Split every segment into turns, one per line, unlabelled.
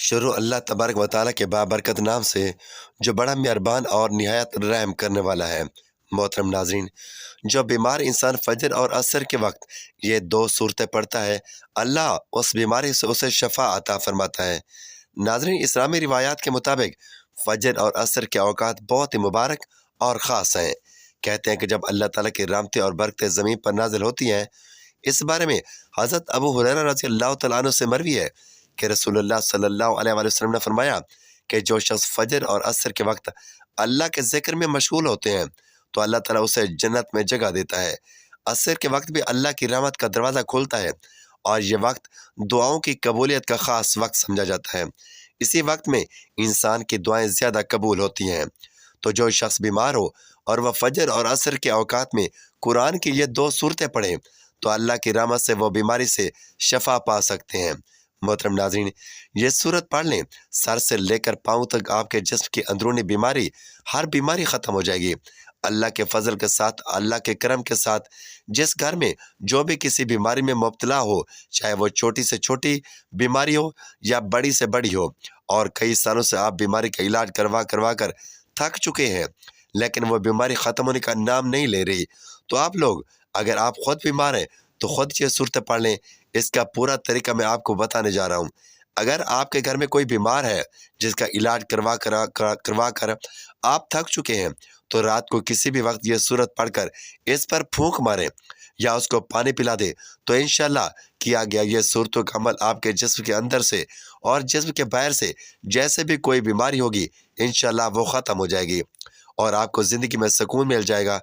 شروع اللہ تبارک و تعالیٰ کے بابرکت نام سے جو بڑا مہربان اور نہایت رحم کرنے والا ہے۔ محترم ناظرین، جو بیمار انسان فجر اور عصر کے وقت یہ دو صورتیں پڑھتا ہے، اللہ اس بیماری سے اسے شفا عطا فرماتا ہے۔ ناظرین، اسلامی روایات کے مطابق فجر اور عصر کے اوقات بہت ہی مبارک اور خاص ہیں۔ کہتے ہیں کہ جب اللہ تعالیٰ کی رحمتیں اور برکتیں زمین پر نازل ہوتی ہیں، اس بارے میں حضرت ابو ہریرہ رضی اللہ تعالیٰ عنہ سے مروی ہے کہ رسول اللہ صلی اللہ علیہ وآلہ وسلم نے فرمایا کہ جو شخص فجر اور عصر کے وقت اللہ کے ذکر میں مشغول ہوتے ہیں تو اللہ تعالیٰ اسے جنت میں جگہ دیتا ہے۔ عصر کے وقت بھی اللہ کی رحمت کا دروازہ کھولتا ہے اور یہ وقت دعاؤں کی قبولیت کا خاص وقت سمجھا جاتا ہے۔ اسی وقت میں انسان کی دعائیں زیادہ قبول ہوتی ہیں۔ تو جو شخص بیمار ہو اور وہ فجر اور عصر کے اوقات میں قرآن کی یہ دو صورتیں پڑھیں تو اللہ کی رحمت سے وہ بیماری سے شفا پا سکتے ہیں۔ محترم ناظرین، یہ صورت پڑھ لیں، سر سے لے کر پاؤں تک آپ کے جسم کی اندرونی بیماری، ہر بیماری ختم ہو جائے گی۔ اللہ کے فضل کے ساتھ، اللہ کے کرم کے ساتھ، جس گھر میں جو بھی کسی بیماری میں مبتلا ہو، چاہے وہ چھوٹی سے چھوٹی بیماری ہو یا بڑی سے بڑی ہو، اور کئی سالوں سے آپ بیماری کا علاج کروا کر تھک چکے ہیں لیکن وہ بیماری ختم ہونے کا نام نہیں لے رہی، تو آپ لوگ، اگر آپ خود بیمار ہیں تو خود یہ صورتیں پڑھ لیں۔ اس کا پورا طریقہ میں آپ کو بتانے جا رہا ہوں۔ اگر آپ کے گھر میں کوئی بیمار ہے جس کا علاج کروا کر آپ تھک چکے ہیں تو رات کو کسی بھی وقت یہ صورت پڑھ کر اس پر پھونک ماریں یا اس کو پانی پلا دے تو انشاءاللہ کیا گیا یہ صورتوں کا عمل آپ کے جسم کے اندر سے اور جسم کے باہر سے جیسے بھی کوئی بیماری ہوگی انشاءاللہ وہ ختم ہو جائے گی اور آپ کو زندگی میں سکون مل جائے گا۔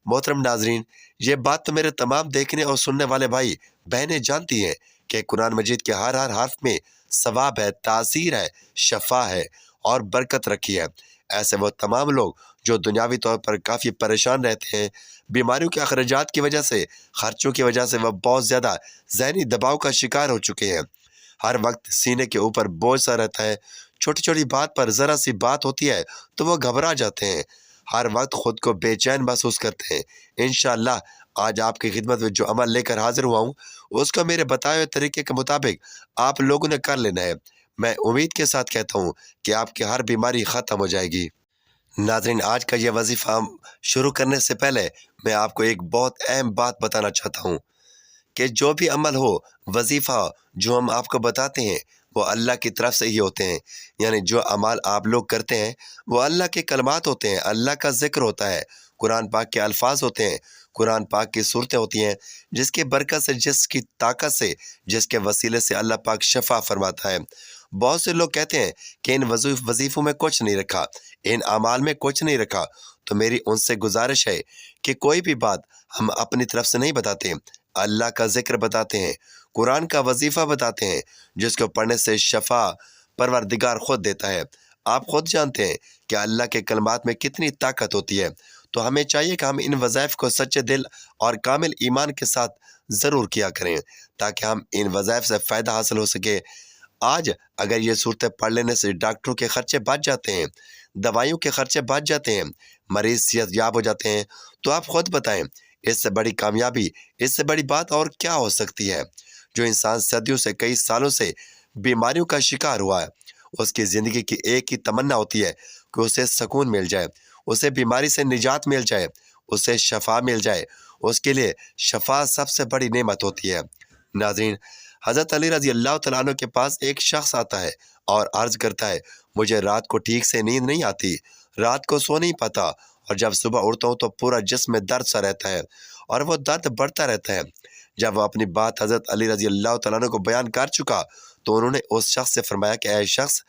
محترم ناظرین، یہ بات تو میرے تمام دیکھنے اور سننے والے بھائی بہنیں جانتی ہیں کہ قرآن مجید کے ہر حرف میں ثواب ہے، تاثیر ہے، شفا ہے اور برکت رکھی ہے۔ ایسے وہ تمام لوگ جو دنیاوی طور پر کافی پریشان رہتے ہیں، بیماریوں کے اخراجات کی وجہ سے، خرچوں کی وجہ سے وہ بہت زیادہ ذہنی دباؤ کا شکار ہو چکے ہیں۔ ہر وقت سینے کے اوپر بوجھ سا رہتا ہے، چھوٹی چھوٹی بات پر ذرا سی بات ہوتی ہے تو وہ گھبرا جاتے ہیں، ہر وقت خود کو بے چین محسوس کرتے ہیں۔ انشاءاللہ آج آپ کی خدمت میں جو عمل لے کر حاضر ہوا ہوں اس کو میرے بتائے ہوئے طریقے کے مطابق آپ لوگوں نے کر لینا ہے۔ میں امید کے ساتھ کہتا ہوں کہ آپ کی ہر بیماری ختم ہو جائے گی۔ ناظرین، آج کا یہ وظیفہ شروع کرنے سے پہلے میں آپ کو ایک بہت اہم بات بتانا چاہتا ہوں کہ جو بھی عمل ہو، وظیفہ جو ہم آپ کو بتاتے ہیں وہ اللہ کی طرف سے ہی ہوتے ہیں، یعنی جو عمل آپ لوگ کرتے ہیں وہ اللہ کے کلمات ہوتے ہیں، اللہ کا ذکر ہوتا ہے، قرآن پاک کے الفاظ ہوتے ہیں، قرآن پاک کی صورتیں ہوتی ہیں، جس کی برکت سے، جس کی طاقت سے، جس کے وسیلے سے اللہ پاک شفا فرماتا ہے۔ بہت سے لوگ کہتے ہیں کہ ان وظیفوں میں کچھ نہیں رکھا، ان اعمال میں کچھ نہیں رکھا، تو میری ان سے گزارش ہے کہ کوئی بھی بات ہم اپنی طرف سے نہیں بتاتے، اللہ کا ذکر بتاتے ہیں، قرآن کا وظیفہ بتاتے ہیں، جس کو پڑھنے سے شفا پروردگار خود دیتا ہے۔ آپ خود جانتے ہیں کہ اللہ کے کلمات میں کتنی طاقت ہوتی ہے، تو ہمیں چاہیے کہ ہم ان وظائف کو سچے دل اور کامل ایمان کے ساتھ ضرور کیا کریں تاکہ ہم ان وظائف سے فائدہ حاصل ہو سکے۔ آج اگر یہ صورتیں پڑھ لینے سے ڈاکٹروں کے خرچے بچ جاتے ہیں، دوائیوں کے خرچے بچ جاتے ہیں، مریض صحت یاب ہو جاتے ہیں، تو آپ خود بتائیں اس سے بڑی کامیابی، اس سے بڑی بات اور کیا ہو سکتی ہے؟ جو انسان صدیوں سے، کئی سالوں سے بیماریوں کا شکار ہوا ہے، اس کی زندگی کی ایک ہی تمنا ہوتی ہے کہ اسے سکون مل جائے، اسے بیماری سے نجات مل جائے، اسے شفا مل جائے۔ اس کے لیے شفا سب سے بڑی نعمت ہوتی ہے۔ ناظرین، حضرت علی رضی اللہ تعالیٰ عنہ کے پاس ایک شخص آتا ہے اور عرض کرتا ہے، مجھے رات کو ٹھیک سے نیند نہیں آتی، رات کو سو نہیں پاتا، اور جب صبح اٹھتا ہوں تو پورا جسم میں درد سا رہتا ہے اور وہ درد بڑھتا رہتا ہے۔ جب وہ اپنی بات حضرت علی رضی اللہ تعالیٰ عنہ کو بیان کر چکا تو انہوں نے اس شخص سے فرمایا کہ اے شخص،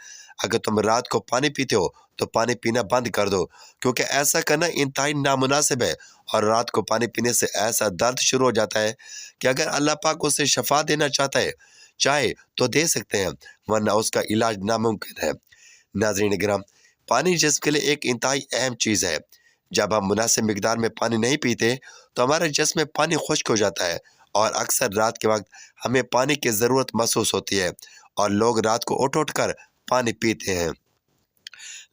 اگر تم رات کو پانی پیتے ہو تو پانی پینا بند کر دو، کیونکہ ایسا کرنا انتہائی نامناسب ہے، اور رات کو پانی پینے سے ایسا درد شروع ہو جاتا ہے کہ اگر اللہ پاک اسے شفا دینا چاہے تو دے سکتے ہیں، ورنہ اس کا علاج ناممکن ہے۔ ناظرین کرام، پانی جسم کے لیے ایک انتہائی اہم چیز ہے۔ جب ہم مناسب مقدار میں پانی نہیں پیتے تو ہمارے جسم میں پانی خشک ہو جاتا ہے اور اکثر رات کے وقت ہمیں پانی کی ضرورت محسوس ہوتی ہے اور لوگ رات کو اٹھ کر پانی پیتے ہیں۔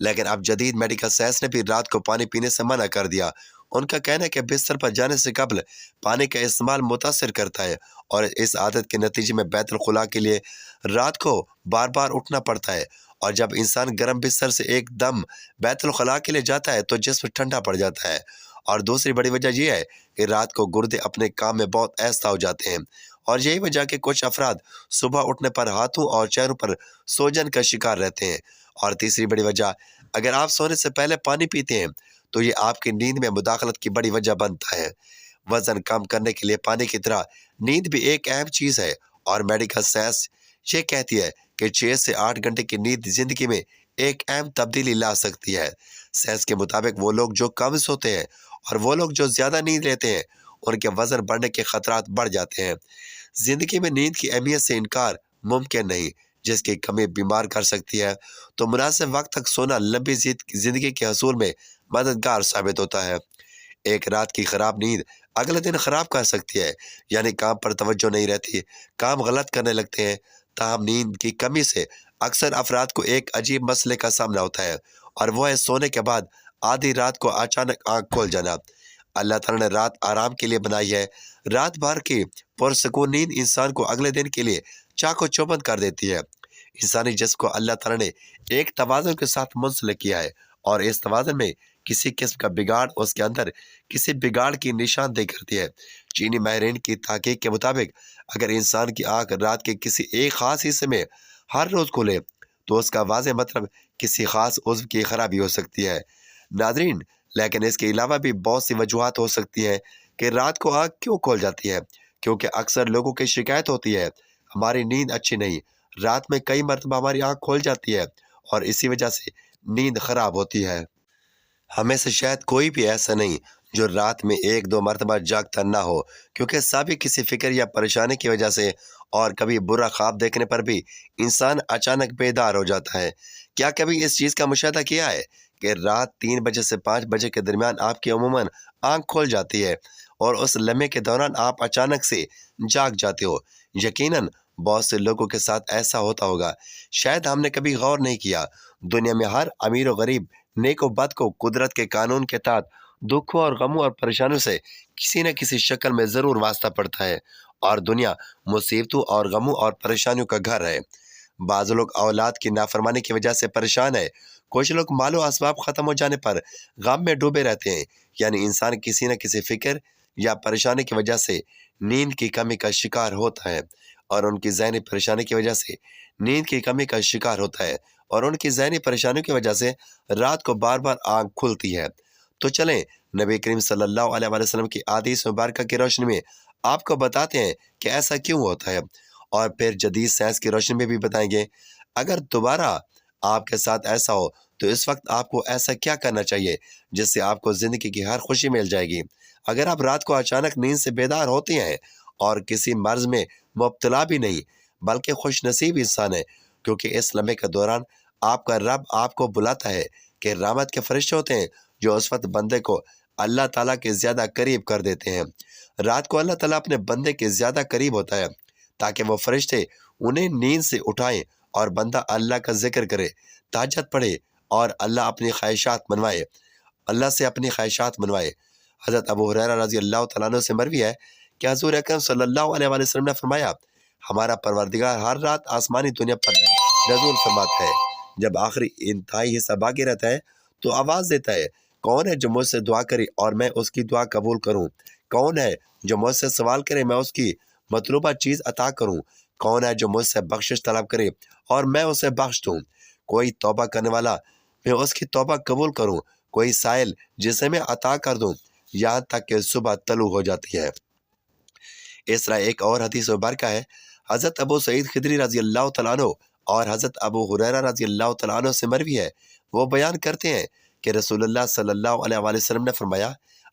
لیکن اب جدید میڈیکل سائنس نے بھی رات کو پانی پینے سے منع کر دیا۔ ان کا کہنا ہے کہ بستر پر جانے سے قبل پانی کا استعمال متاثر کرتا ہے، اور اس عادت کے نتیجے میں بیت الخلاء کے لیے رات کو بار بار اٹھنا پڑتا ہے، اور جب انسان گرم بستر سے ایک دم بیت الخلاء کے لیے جاتا ہے تو جسم ٹھنڈا پڑ جاتا ہے۔ اور دوسری بڑی وجہ یہ ہے کہ رات کو گردے اپنے کام میں بہت ایسا ہو جاتے ہیں، اور یہی وجہ کہ کچھ افراد صبح اٹھنے پر ہاتھوں اور چہروں پر سوجن کا شکار رہتے ہیں۔ اور تیسری بڑی وجہ، اگر آپ سونے سے پہلے پانی پیتے ہیں تو یہ آپ کی نیند میں مداخلت کی بڑی وجہ بنتا ہے۔ وزن کم کرنے کے لیے پانی کی طرح نیند بھی ایک اہم چیز ہے، اور میڈیکل سائنس یہ کہتی ہے کہ 6 سے 8 گھنٹے کی نیند زندگی میں ایک اہم تبدیلی لا سکتی ہے۔ سائنس کے مطابق وہ لوگ جو کم سوتے ہیں اور وہ لوگ جو زیادہ نیند لیتے ہیں، ان کے وزن بڑھنے کے خطرات بڑھ جاتے ہیں۔ زندگی میں نیند کی اہمیت سے انکار ممکن نہیں، جس کی کمی بیمار کر سکتی ہے، تو مناسب وقت تک سونا لمبی زندگی کے حصول میں مددگار ثابت ہوتا ہے۔ ایک رات کی خراب نیند اگلے دن خراب کر سکتی ہے، یعنی کام پر توجہ نہیں رہتی، کام غلط کرنے لگتے ہیں۔ تاہم نیند کی کمی سے اکثر افراد کو ایک عجیب مسئلے کا سامنا ہوتا ہے، اور وہ ہے سونے کے بعد آدھی رات کو اچانک آنکھ کھول جانا۔ اللہ تعالیٰ نے رات آرام کے لیے بنائی ہے۔ رات بھر کی پرسکون نیند انسان کو اگلے دن کے لیے چاق و چوبند کر دیتی ہے۔ انسانی جسم کو اللہ تعالیٰ نے ایک توازن کے ساتھ منسلک کیا ہے، اور اس توازن میں کسی قسم کا بگاڑ اس کے اندر کسی بگاڑ کی نشاندہی کرتی ہے۔ چینی ماہرین کی تحقیق کے مطابق اگر انسان کی آنکھ رات کے کسی ایک خاص حصے میں ہر روز کھلے تو اس کا واضح مطلب کسی خاص عضو کی خرابی ہو سکتی ہے۔ ناظرین، لیکن اس کے علاوہ بھی بہت سی وجوہات ہو سکتی ہیں کہ رات کو آنکھ کیوں کھول جاتی ہے، کیونکہ اکثر لوگوں کی شکایت ہوتی ہے ہماری نیند اچھی نہیں، رات میں کئی مرتبہ ہماری آنکھ کھول جاتی ہے اور اسی وجہ سے نیند خراب ہوتی ہے۔ ہمیں سے شاید کوئی بھی ایسا نہیں جو رات میں ایک دو مرتبہ جاگتا نہ ہو، کیونکہ سبھی کسی فکر یا پریشانی کی وجہ سے اور کبھی برا خواب دیکھنے پر بھی انسان اچانک بیدار ہو جاتا ہے۔ کیا کبھی اس چیز کا مشاہدہ کیا ہے کہ رات 3 بجے سے 5 بجے کے درمیان آپ کی عموماً آنکھ کھول جاتی ہے، اور اس لمحے کے دوران آپ اچانک سے جاگ جاتے ہو؟ یقیناً بہت سے لوگوں کے ساتھ ایسا ہوتا ہوگا، شاید ہم نے کبھی غور نہیں کیا۔ دنیا میں ہر امیر و غریب، نیک و بد کو قدرت کے قانون کے تحت دکھوں اور غموں اور پریشانیوں سے کسی نہ کسی شکل میں ضرور واسطہ پڑتا ہے، اور دنیا مصیبتوں اور غموں اور پریشانیوں کا گھر ہے۔ بعض لوگ اولاد کی نافرمانی کی وجہ سے پریشان ہے، کچھ لوگ مال و اسباب ختم ہو جانے پر غم میں ڈوبے رہتے ہیں، یعنی انسان کسی نہ کسی فکر یا پریشانی کی وجہ سے نیند کی کمی کا شکار ہوتا ہے، اور ان کی ذہنی پریشانی کی وجہ سے نیند کی کمی کا شکار ہوتا ہے، اور ان کی ذہنی پریشانیوں کی وجہ سے رات کو بار بار آنکھ کھلتی ہے۔ تو چلیں نبی کریم صلی اللہ علیہ وآلہ وسلم کی احادیث مبارکہ کی روشنی میں آپ کو بتاتے ہیں کہ ایسا کیوں ہوتا ہے، اور پھر جدید سائنس کی روشنی میں بھی بتائیں گے اگر دوبارہ آپ کے ساتھ ایسا ہو تو اس وقت آپ کو ایسا کیا کرنا چاہیے جس سے آپ کو زندگی کی ہر خوشی مل جائے گی۔ اگر آپ رات کو اچانک نیند سے بیدار ہوتے ہیں اور کسی مرض میں مبتلا بھی نہیں بلکہ خوش نصیب انسان ہے، کیونکہ اس لمحے کے دوران آپ کا رب آپ کو بلاتا ہے کہ رحمت کے فرشتے ہوتے ہیں جو اس وقت بندے کو اللہ تعالیٰ کے زیادہ قریب کر دیتے ہیں۔ رات کو اللہ تعالیٰ اپنے بندے کے زیادہ قریب ہوتا ہے تاکہ وہ فرشتے انہیں نیند سے اٹھائیں اور بندہ اللہ کا ذکر کرے، تہجد پڑھے اور اللہ سے اپنی خواہشات منوائے۔ حضرت ابو ہریرہ رضی اللہ تعالیٰ عنہ سے مروی ہے کہ حضور اکرم صلی اللہ علیہ وآلہ وسلم نے فرمایا، ہمارا پروردگار ہر رات آسمانی دنیا پر نزول فرماتا ہے۔ جب آخری انتہائی حصہ باقی رہتا ہے تو آواز دیتا ہے، کون ہے جو مجھ سے دعا کرے اور میں اس کی دعا قبول کروں؟ کون ہے جو مجھ سے سوال کرے میں اس کی مطلوبہ چیز عطا کروں؟ کون ہے جو مجھ سے بخشش طلب کرے اور میں اسے بخش دوں؟ کوئی توبہ کرنے والا، میں اس کی توبہ قبول کروں؟ کوئی سائل، جسے میں عطا کر دوں، یہاں تک کہ صبح طلوع ہو جاتی ہے۔ اس طرح ایک اور حدیث مبارکہ ہے، حضرت ابو سعید خدری رضی اللہ تعالیٰ عنہ اور حضرت ابو ہریرہ رضی اللہ تعالیٰ عنہ سے مروی ہے، وہ بیان کرتے ہیں کہ رسول اللہ صلی اللہ علیہ وآلہ وسلم نے فرمایا،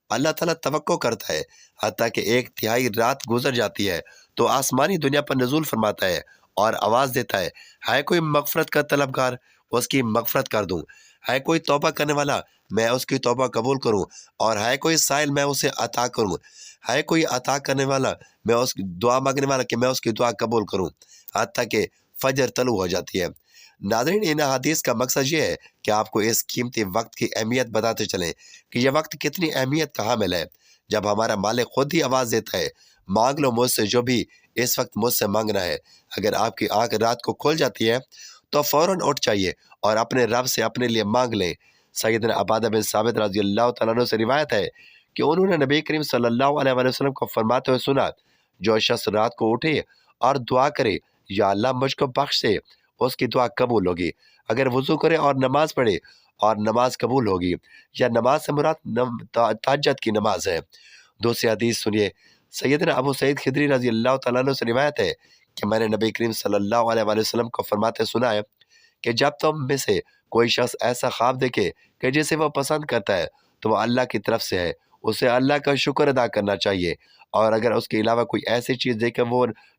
اللہ تعالیٰ توقع کرتا ہے حتیٰ کہ 1/3 رات گزر جاتی ہے تو آسمانی دنیا پر نزول فرماتا ہے اور آواز دیتا ہے کوئی مغفرت کا طلبگار، اس کی مغفرت کر دوں؟ ہے کوئی توبہ کرنے والا، میں اس کی توبہ قبول کروں؟ اور ہے کوئی سائل، میں اسے عطا کروں؟ ہے کوئی عطا کرنے والا، میں اس دعا مانگنے والا کہ میں اس کی دعا قبول کروں؟ حتیٰ کہ فجر طلوع ہو جاتی ہے۔ ناظرین، ان حدیث کا مقصد یہ ہے کہ آپ کو اس قیمتی وقت کی اہمیت بتاتے چلیں کہ یہ وقت کتنی اہمیت کا حامل ہے۔ جب ہمارا مالک خود ہی آواز دیتا ہے، مانگ لو مجھ سے جو بھی اس وقت مجھ سے مانگنا ہے، اگر آپ کی آنکھ رات کو کھل جاتی ہے تو فوراً اٹھ جائیے اور اپنے رب سے اپنے لیے مانگ لیں۔ سیدنا عبادہ بن ثابت رضی اللہ تعالیٰ عنہ سے روایت ہے کہ انہوں نے نبی کریم صلی اللہ علیہ وآلہ وسلم کو فرماتے ہوئے سنا، جو شخص رات کو اٹھے اور دعا کرے، یا اللہ مجھ کو بخش دے، اس کی دعا قبول ہوگی۔ اگر وضو کرے اور نماز پڑھے اور نماز قبول ہوگی، یا نماز سے مراد تہجد کی نماز ہے۔ دوسری حدیث سنیے، سیدنا ابو سعید خدری رضی اللہ تعالیٰ عنہ سے روایت ہے کہ میں نے نبی کریم صلی اللہ علیہ وآلہ وسلم کو فرماتے سنا ہے کہ جب تم میں سے کوئی شخص ایسا خواب دیکھے کہ جسے وہ پسند کرتا ہے تو وہ اللہ کی طرف سے ہے، اسے اللہ کا شکر ادا کرنا چاہیے، اور اگر اس کے علاوہ کوئی ایسی چیز دیکھے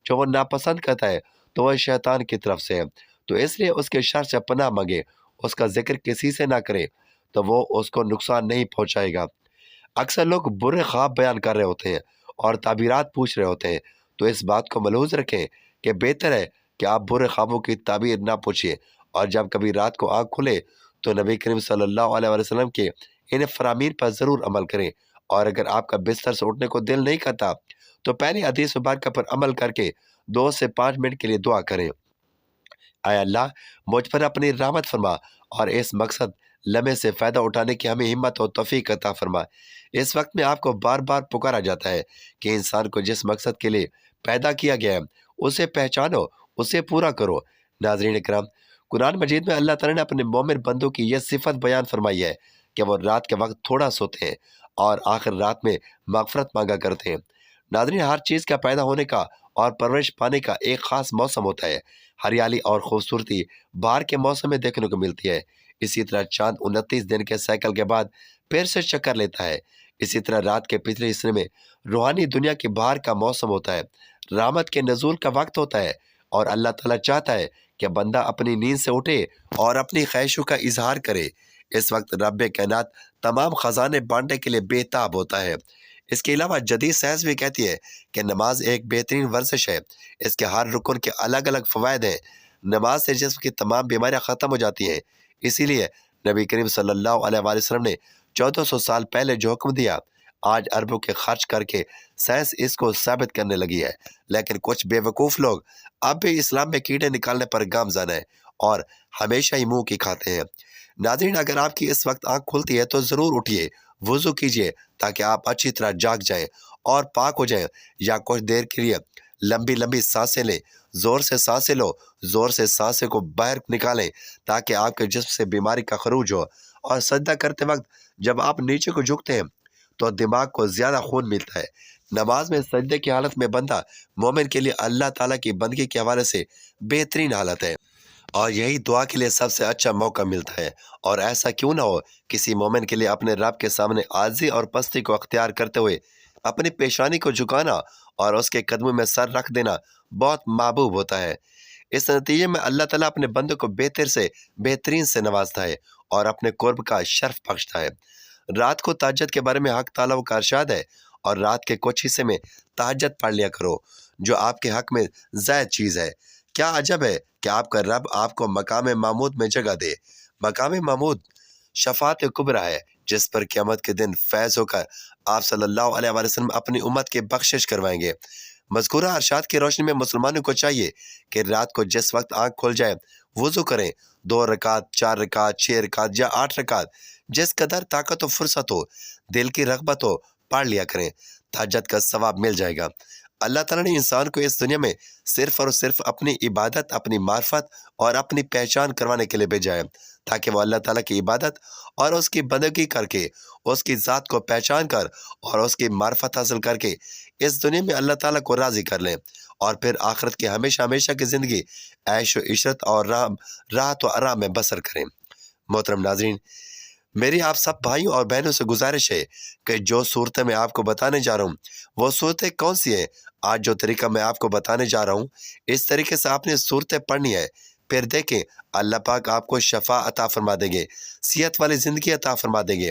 جو وہ ناپسند کرتا ہے تو وہ شیطان کی طرف سے ہے، تو اس لیے اس کے شر سے پناہ مانگے، اس کا ذکر کسی سے نہ کرے تو وہ اس کو نقصان نہیں پہنچائے گا۔ اکثر لوگ برے خواب بیان کر رہے ہوتے ہیں اور تعبیرات پوچھ رہے ہوتے ہیں، تو اس بات کو ملحوظ رکھیں کہ بہتر ہے کہ آپ برے خوابوں کی تعبیر نہ پوچھیں، اور جب کبھی رات کو آنکھ کھلے تو نبی کریم صلی اللہ علیہ وسلم کے ان فرامین پر ضرور عمل کریں، اور اگر آپ کا بستر سے اٹھنے کو دل نہیں کرتا تو پہلی حدیث مبارکہ پر عمل کر کے 2 سے 5 منٹ کے لیے دعا کریں، اے اللہ مجھ پر اپنی رحمت فرما اور اس مقصد لمحے سے فائدہ اٹھانے کی ہمیں ہمت اور توفیق عطا فرما۔ اس وقت میں آپ کو بار بار پکارا جاتا ہے کہ انسان کو جس مقصد کے لیے پیدا کیا گیا ہے اسے پہچانو، اسے پورا کرو۔ ناظرین اکرام، قرآن مجید میں اللہ تعالیٰ نے اپنے مومن بندوں کی یہ صفت بیان فرمائی ہے کہ وہ رات کے وقت تھوڑا سوتے ہیں اور آخر رات میں مغفرت مانگا کرتے ہیں۔ ناظرین، ہر چیز کا پیدا ہونے کا اور پرورش پانے کا ایک خاص موسم ہوتا ہے۔ ہریالی اور خوبصورتی بہار کے موسم میں دیکھنے کو ملتی ہے۔ اسی طرح چاند 29 دن کے سائیکل کے بعد پھر سے چکر لیتا ہے۔ اسی طرح رات کے پچھلے حصے میں روحانی دنیا کی بہار کا موسم ہوتا ہے، رحمت کے نزول کا وقت ہوتا ہے، اور اللہ تعالیٰ چاہتا ہے کہ بندہ اپنی نیند سے اٹھے اور اپنی خواہشوں کا اظہار کرے۔ اس وقت رب کائنات تمام خزانے بانٹنے کے لیے بے تاب ہوتا ہے۔ اس کے علاوہ جدید سائنس بھی کہتی ہے کہ نماز ایک بہترین ورزش ہے۔ اس کے ہر رکن کے الگ الگ فوائد ہیں۔ نماز سے جسم کی تمام بیماریاں ختم ہو جاتی ہیں۔ اسی لیے نبی کریم صلی اللہ علیہ وآلہ وسلم نے 1400 سال پہلے جو حکم دیا، آج اربوں کے خرچ کر کے سائنس اس کو ثابت کرنے لگی ہے، لیکن کچھ بے وقوف لوگ اب بھی اسلام میں کیڑے نکالنے پر گامزن ہیں اور ہمیشہ ہی منہ کی کھاتے ہیں۔ ناظرین، اگر آپ کی اس وقت آنکھ کھلتی ہے تو ضرور اٹھیے، وضو کیجیے تاکہ آپ اچھی طرح جاگ جائیں اور پاک ہو جائیں، یا کچھ دیر کے لیے لمبی لمبی سانسیں لیں، زور سے سانسیں لو، زور سے سانسیں کو باہر نکالیں تاکہ آپ کے جسم سے بیماری کا خروج ہو، اور سجدہ کرتے وقت جب آپ نیچے کو جھکتے ہیں تو دماغ کو زیادہ خون ملتا ہے۔ نماز میں سجدے کی حالت میں بندہ مومن کے لیے اللہ تعالیٰ کی بندگی کے حوالے سے بہترین حالت ہے، اور یہی دعا کے لیے سب سے اچھا موقع ملتا ہے۔ اور ایسا کیوں نہ ہو، کسی مومن کے لیے اپنے رب کے سامنے عاجزی اور پستی کو اختیار کرتے ہوئے اپنی پیشانی کو جھکانا اور اس کے قدموں میں سر رکھ دینا بہت محبوب ہوتا ہے۔ اس نتیجے میں اللہ تعالیٰ اپنے بندوں کو بہتر سے بہترین سے نوازتا ہے اور اپنے قرب کا شرف بخشتا ہے۔ رات کو تہجد کے بارے میں حق تعالیٰ کا ارشاد ہے، اور رات کے کچھ حصے میں تہجد پڑھ لیا کرو، جو آپ کے حق میں زائد چیز ہے۔ کیا عجب ہے کہ آپ کا رب آپ کو مقام محمود میں جگہ دے۔ مقام محمود شفاعت کبریٰ ہے، جس پر قیامت کے دن فیض ہو کر آپ صلی اللہ علیہ وآلہ وسلم اپنی امت کی بخشش کروائیں گے۔ مذکورہ ارشاد کی روشنی میں مسلمانوں کو چاہیے کہ رات کو جس وقت آنکھ کھل جائے وضو کریں، 2 رکعت، 4 رکعت، 6 رکعت یا 8 رکعت، جس قدر طاقت و فرصت ہو، دل کی رغبت ہو، پڑھ لیا کریں۔ تہجد کا ثواب مل جائے گا۔ اللہ تعالیٰ نے انسان کو اس دنیا میں صرف اور صرف اپنی عبادت، اپنی معرفت اور اپنی پہچان کروانے کے لیے بھیجا ہے، تاکہ وہ اللہ تعالیٰ کی عبادت اور اس کی بندگی کر کے، اس کی ذات کو پہچان کر اور اس کی معرفت حاصل کر کے اس دنیا میں اللہ تعالیٰ کو راضی کر لیں، اور پھر آخرت کی ہمیشہ ہمیشہ کی زندگی عیش و عشرت اور راحت و آرام میں بسر کریں۔ محترم ناظرین، میری آپ سب بھائیوں اور بہنوں سے گزارش ہے کہ جو صورتیں میں آپ کو بتانے جا رہا ہوں وہ صورتیں کون سی ہیں؟ آج جو طریقہ میں آپ کو بتانے جا رہا ہوں، اس طریقے سے آپ نے صورتیں پڑھنی ہے، پھر دیکھیں اللہ پاک آپ کو شفا عطا فرما دیں گے، صحت والی زندگی عطا فرما دیں گے۔